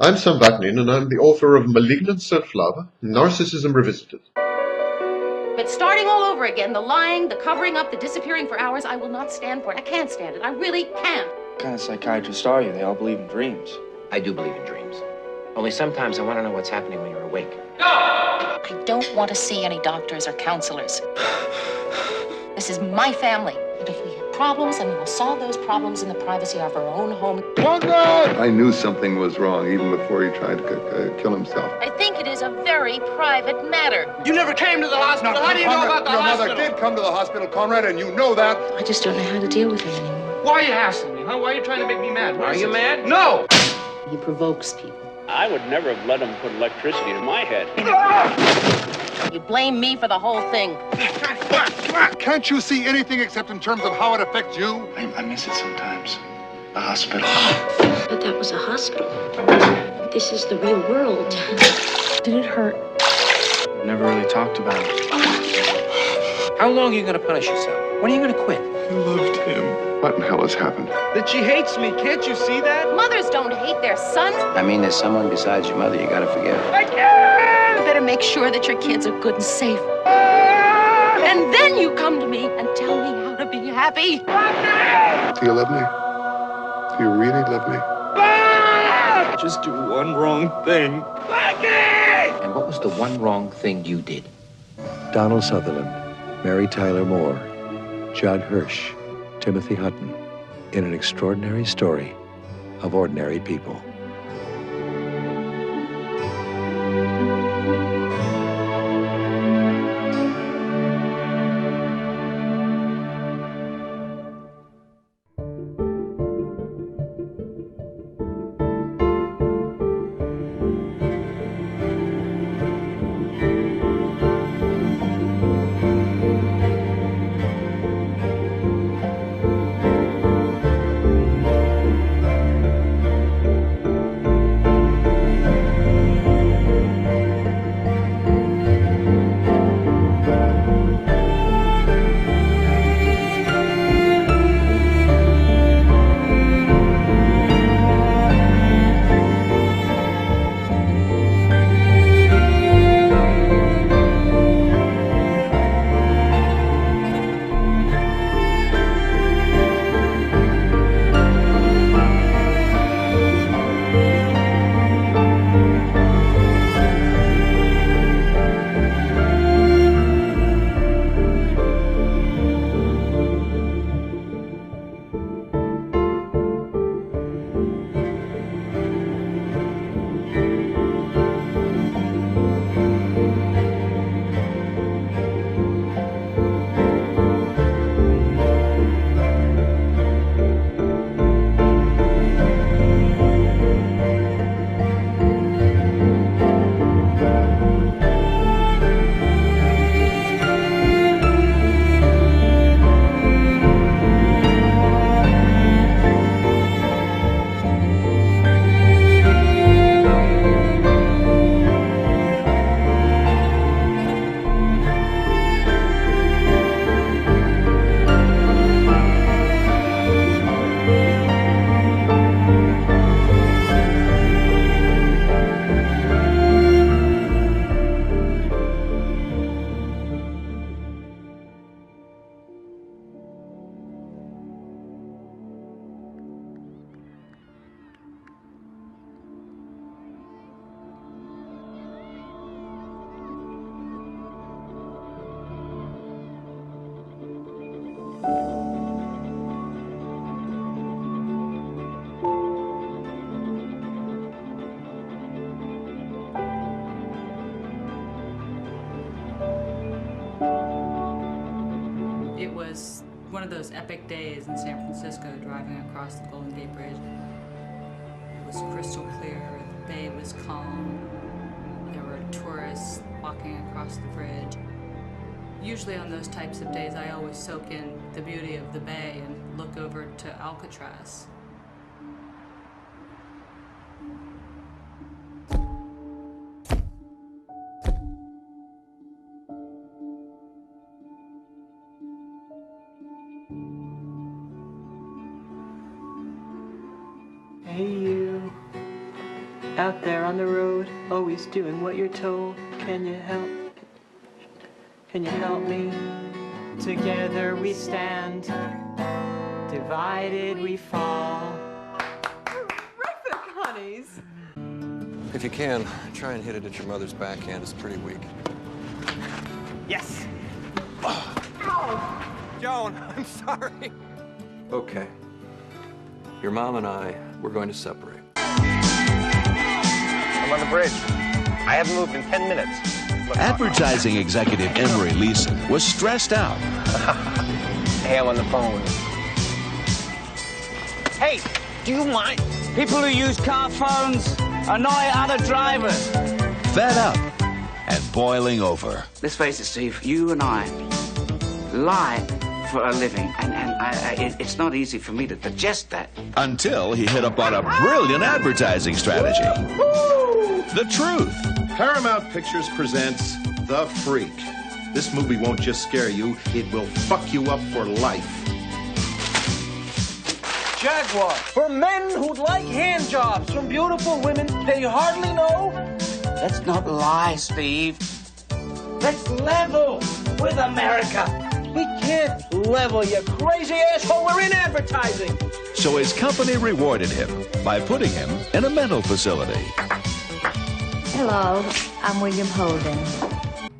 I'm Sam Vaknin, and I'm the author of Malignant Self-Love, Narcissism Revisited. But starting all over again, the lying, the covering up, the disappearing for hours, I will not stand for it. I can't stand it. I really can't. What kind of psychiatrists are you? They all believe in dreams. I do believe in dreams. Only sometimes I want to know what's happening when you're awake. I don't want to see any doctors or counselors. This is my family. And if we have problems, then we will solve those problems in the privacy of our own home. I knew something was wrong even before he tried to kill himself. I think it is a very private matter. You never came to the hospital. How do you know about the hospital? Your mother did come to the hospital, Conrad, and you know that. I just don't know how to deal with him anymore. Why are you hassling me, huh? Why are you trying to make me mad? Are you mad? No! He provokes people. I would never have let him put electricity in my head. You blame me for the whole thing. Come on. Can't you see anything except in terms of how it affects you? I miss it sometimes. The hospital. But that was a hospital. This is the real world. Did it hurt? Never really talked about it. How long are you going to punish yourself? When are you going to quit? I loved him. What in hell has happened? That she hates me. Can't you see that? Mothers don't hate their sons. I mean, there's someone besides your mother you got to forgive. I can't! You better make sure that your kids are good and safe. And then you come to me and tell me how to be happy. Do you love me? Do you really love me? Just do one wrong thing. And what was the one wrong thing you did? Donald Sutherland, Mary Tyler Moore, Judd Hirsch, Timothy Hutton, in an extraordinary story of ordinary people. It was one of those epic days in San Francisco, driving across the Golden Gate Bridge. It was crystal clear, the bay was calm, there were tourists walking across the bridge. Usually on those types of days, I always soak in the beauty of the bay and look over to Alcatraz. Hey, you. Out there on the road, always doing what you're told. Can you help? Can you help me? Together we stand, divided we fall. Terrific, honeys! If you can, try and hit it at your mother's backhand. It's pretty weak. Yes. Ow! Joan, I'm sorry. Okay. Your mom and I, we're going to separate. I'm on the bridge. I haven't moved in 10 minutes. Advertising executive Emery Leeson was stressed out. Hey, I'm on the phone. Hey, do you mind? People who use car phones annoy other drivers. Fed up and boiling over. Let's face it, Steve, you and I lie for a living, and it's not easy for me to digest that. Until he hit upon a brilliant advertising strategy. The truth. Paramount Pictures presents The Freak. This movie won't just scare you, it will fuck you up for life. Jaguar. For men who'd like hand jobs from beautiful women they hardly know. Let's not lie, Steve. Let's level with America. We can't level, you crazy asshole. We're in advertising. So his company rewarded him by putting him in a mental facility. Hello, I'm William Holden.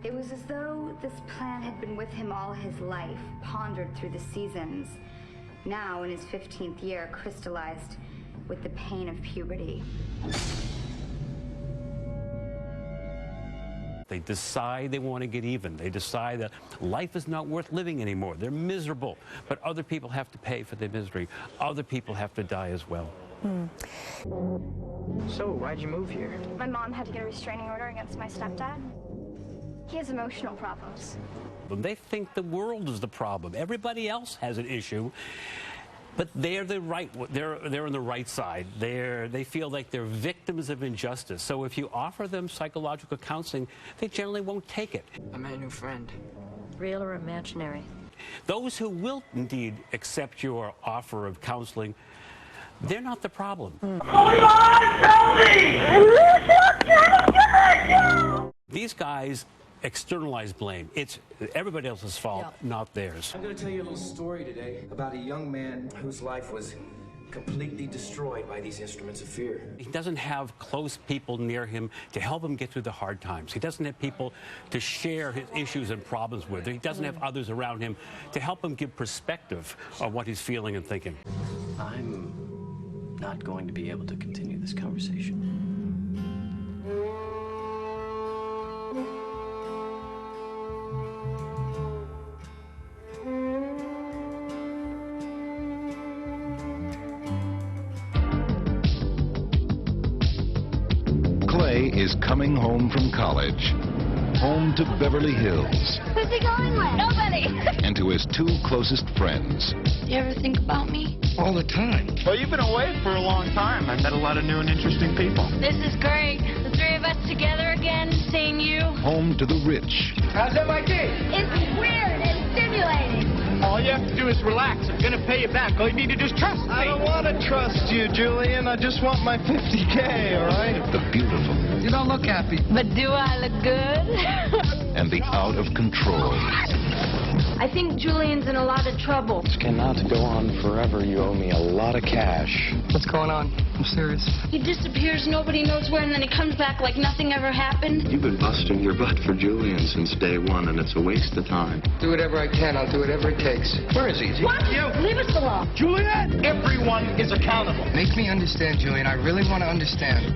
It was as though this plan had been with him all his life, pondered through the seasons. Now, in his 15th year, crystallized with the pain of puberty. They decide they want to get even. They decide that life is not worth living anymore. They're miserable. But other people have to pay for their misery. Other people have to die as well. So, why'd you move here? My mom had to get a restraining order against my stepdad. He has emotional problems. They think the world is the problem. Everybody else has an issue. But they're on the right side. They feel like they're victims of injustice. So if you offer them psychological counseling, they generally won't take it. I met a new friend. Real or imaginary? Those who will indeed accept your offer of counseling, they're not the problem. These guys externalize blame. It's everybody else's fault, not theirs. I'm going to tell you a little story today about a young man whose life was completely destroyed by these instruments of fear. He doesn't have close people near him to help him get through the hard times. He doesn't have people to share his issues and problems with. He doesn't have others around him to help him give perspective on what he's feeling and thinking. I'm not going to be able to continue this conversation. Clay is coming home from college, home to Beverly Hills. Who's he going with? Nobody. And to his two closest friends. Do you ever think about me? All the time. Well, you've been away for a long time. I've met a lot of new and interesting people. This is great. The three of us together again, seeing you. Home to the rich. How's MIT? It's weird and stimulating. All you have to do is relax. I'm gonna pay you back. All you need to do is trust me. I don't want to trust you, Julian. I just want my $50K, all right? The beautiful. You don't look happy. But do I look good? And the out of control. I think Julian's in a lot of trouble. This cannot go on forever. You owe me a lot of cash. What's going on? I'm serious. He disappears, nobody knows where, and then he comes back like nothing ever happened. You've been busting your butt for Julian since day one, and it's a waste of time. Do whatever I can. I'll do whatever it takes. Where is he? What? You! Leave us alone. Juliet, everyone is accountable. Make me understand, Julian. I really want to understand.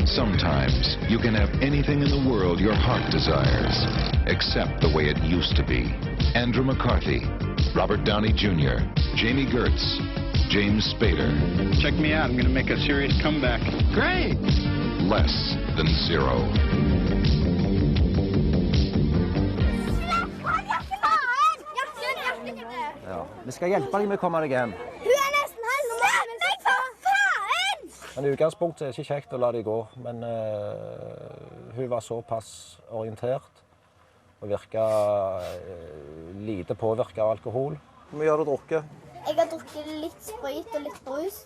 Sometimes you can have anything in the world your heart desires, except the way it used to be. Andrew McCarthy, Robert Downey Jr., Jamie Gertz, James Spader. Check me out. I'm going to make a serious comeback. Great! Less than zero. Ja, vi skal hjelpe deg med å komme deg hjem. Men i utgangspunktet er det ikke kjekt å la det gå, men hun var såpass orientert og virket lite påvirket av alkohol. Hvor mye har du drukket? Jeg har drukket litt sprit og litt brus.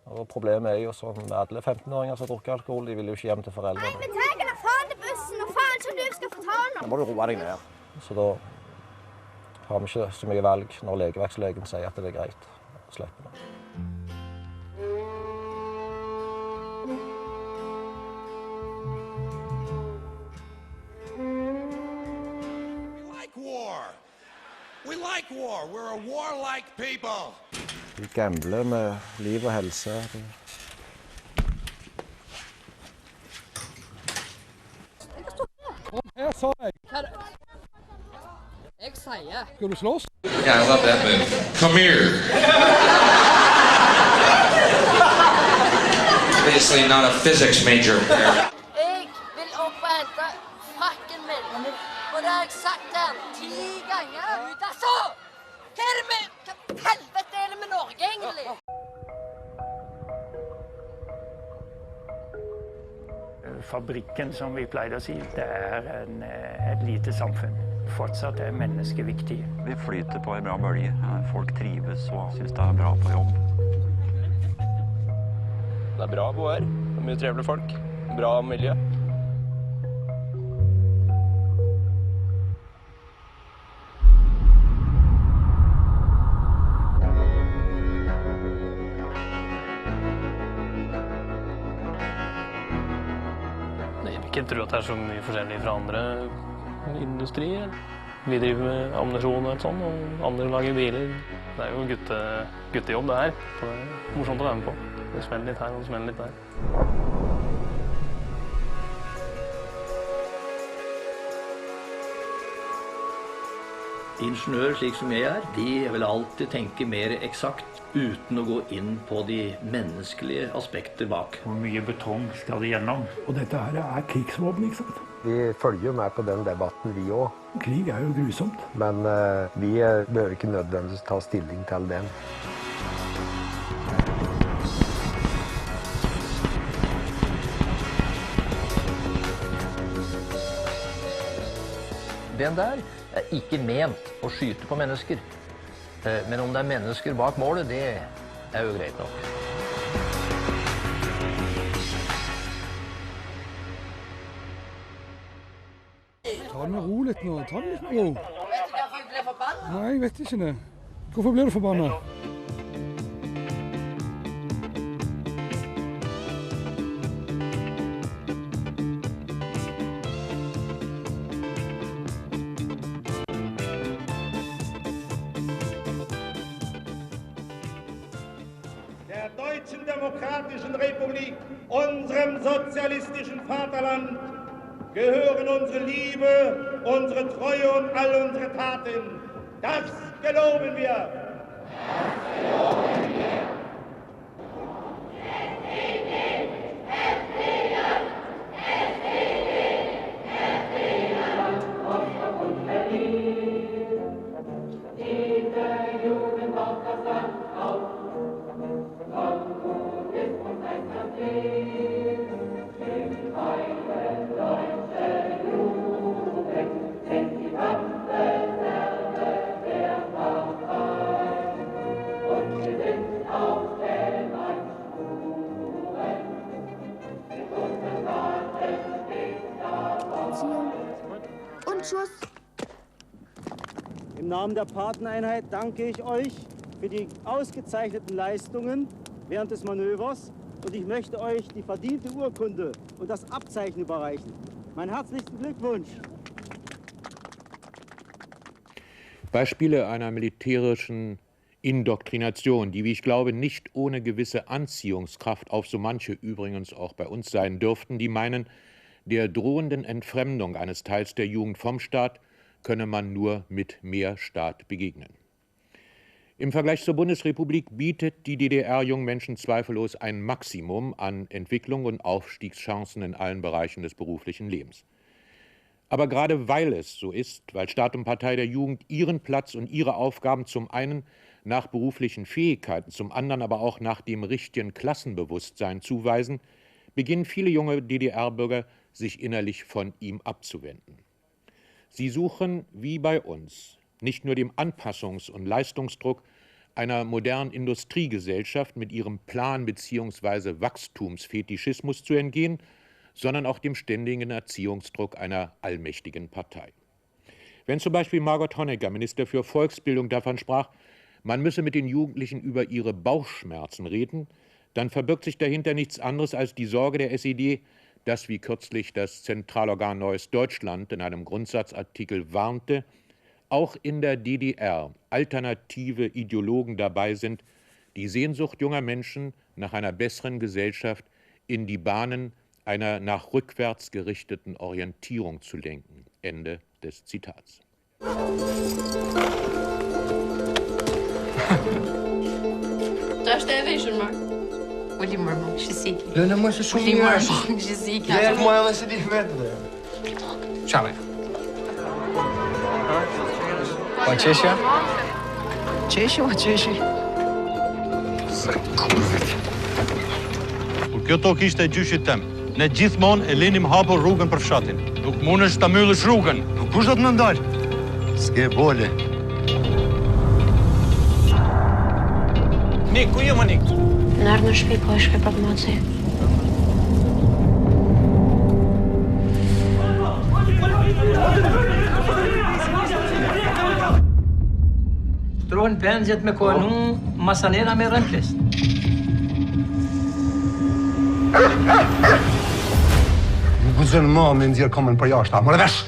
Og problemet er jo som med alle 15-åringer som drukker alkohol, de vil jo ikke hjem til foreldrene. Vi tar deg faen til bussen, og faen som du skal fortelle Da om. må du roe deg ned. Så da har vi ikke så mye valg når legevaktlegen sier at det er greit å slippe det. We like war. We're a warlike people. De gambler med liv og helse. Kom her, sa jeg. Jeg sier. Skal du slåss? Yeah, I love that move. Come here. Obviously not a physics major. Jeg vil opp og hente frakken min. Og det har jeg sagt her 10 ganger. Ut altså! Hva er det med... Hva helvete er det med Norge, egentlig? Fabrikken, som vi pleier å si, det er et lite samfunn. Fortsatt er mennesket viktig. Vi flyter på en bra bølge. Folk trives og synes det er bra på jobb. Det er bra å bo her. Det er mye trivelige folk. Bra miljø. Jeg vil ikke tro at det er så mye forskjellig fra andre industrier. Vi driver med ammunisjon og sånn, og andre lager biler. Det er jo guttejobb det her, så det er morsomt å være med på. Det smeller litt her og det smeller litt der. Ingeniører, slik som jeg er, de vil alltid tenke mer eksakt uten å gå inn på de menneskelige aspekter bak. Hvor mye betong skal det gjennom? Og dette her er krigsvåpen, ikke sant? Vi følger jo med på den debatten, vi òg. Krig er jo grusomt. Men vi behøver ikke nødvendigvis ta stilling til den. Den der er ikke ment å skyte på mennesker. Men om det er mennesker bak målet, det er jo greit nok. Ta det med ro litt nå. Ta det litt med ro. Vet du hvorfor jeg ble forbannet? Nei, jeg vet ikke det. Hvorfor blir du forbannet? Der Deutschen Demokratischen Republik, unserem sozialistischen Vaterland, gehören unsere Liebe, unsere Treue und all unsere Taten. Das geloben wir. Und Schuss. Im Namen der Pateneinheit danke ich euch für die ausgezeichneten Leistungen während des Manövers und ich möchte euch die verdiente Urkunde und das Abzeichen überreichen. Meinen herzlichsten Glückwunsch. Beispiele einer militärischen Indoktrination, die, wie ich glaube, nicht ohne gewisse Anziehungskraft auf so manche übrigens auch bei uns sein dürften, die meinen, der drohenden Entfremdung eines Teils der Jugend vom Staat könne man nur mit mehr Staat begegnen. Im Vergleich zur Bundesrepublik bietet die DDR jungen Menschen zweifellos ein Maximum an Entwicklung und Aufstiegschancen in allen Bereichen des beruflichen Lebens. Aber gerade weil es so ist, weil Staat und Partei der Jugend ihren Platz und ihre Aufgaben zum einen nach beruflichen Fähigkeiten, zum anderen aber auch nach dem richtigen Klassenbewusstsein zuweisen, beginnen viele junge DDR-Bürger sich innerlich von ihm abzuwenden. Sie suchen, wie bei uns, nicht nur dem Anpassungs- und Leistungsdruck einer modernen Industriegesellschaft mit ihrem Plan bzw. Wachstumsfetischismus zu entgehen, sondern auch dem ständigen Erziehungsdruck einer allmächtigen Partei. Wenn zum Beispiel Margot Honecker, Minister für Volksbildung, davon sprach, man müsse mit den Jugendlichen über ihre Bauchschmerzen reden, dann verbirgt sich dahinter nichts anderes als die Sorge der SED, dass, wie kürzlich das Zentralorgan Neues Deutschland in einem Grundsatzartikel warnte, auch in der DDR alternative Ideologen dabei sind, die Sehnsucht junger Menschen nach einer besseren Gesellschaft in die Bahnen einer nach rückwärts gerichteten Orientierung zu lenken. Ende des Zitats. William Jessica. William Jessica. Ja, moja ona siedí v vedle. Čale. Pa Češja? Češi. Kur kjo tokë ishte e gjyshit tem, ne gjithmonë e linim hapur rrugën për fshatin. Nuk mundesh ta myllësh rrugën. Kush do të na ndal? S'ke bole. Nik, ku je më Nik? Në ardhë në shpi, po e shpe për të moci. Trohen penzjet me konu, masanera me rëntlist. Nuk guxon më me nxjerr komën për jashtë, morë vesh.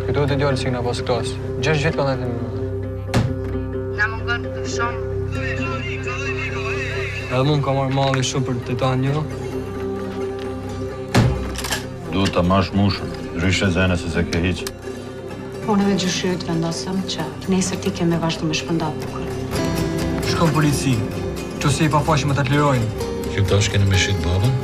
Këtu të djallë që këna pas klasë. 6 vjetë kanë dhe Na mungon shumë. edhe mund ka marrë malli shumë për titanio. Duhet ta mash mushën, ryshe zene se se ke hiq. Unë me gjyshyrit vendosëm që nesër ti keme vazhdu me shpëndat bukër. Shko në polici, që se i pa fashim me të të lirojnë. Kjo tash keni me shit babën?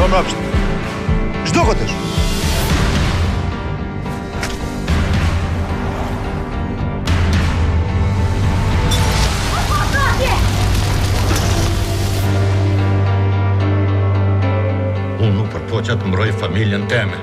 Mrapsht. Çdo kohësh. Unë nuk përpoqa të mbroj familjen teme.